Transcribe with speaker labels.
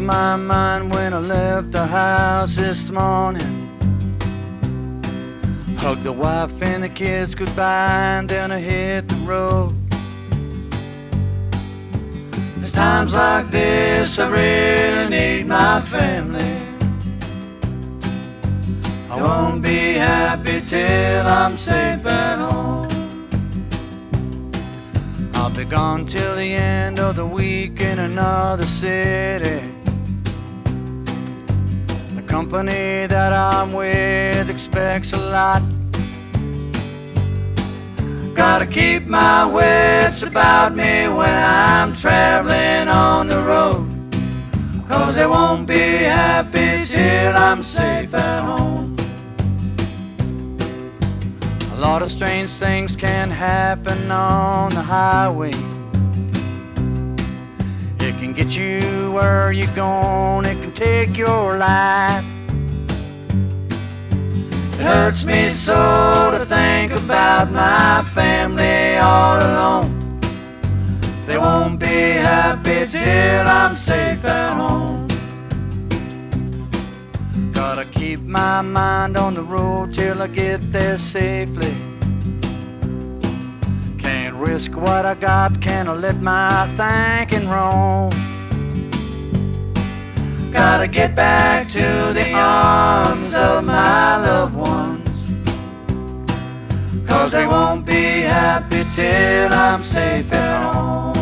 Speaker 1: my mind when I left the house this morning. Hugged the wife and the kids goodbye, and then I hit the road. It's times like this I really need my family. I won't be happy till I'm safe at home. I'll be gone till the end of the week in another city. The company that I'm with expects a lot. Gotta keep my wits about me when I'm traveling on the road, 'cause they won't be happy till I'm safe at home. A lot of strange things can happen on the highway. It can get you where you're going, it can take your life. It hurts me so to think about my family all alone. They won't be happy till I'm safe at home. Gotta keep my mind on the road till I get there safely. Can't risk what I got, can't let my thinking roam. Gotta get back to the arms of my loved ones, 'cause they won't be happy till I'm safe at home.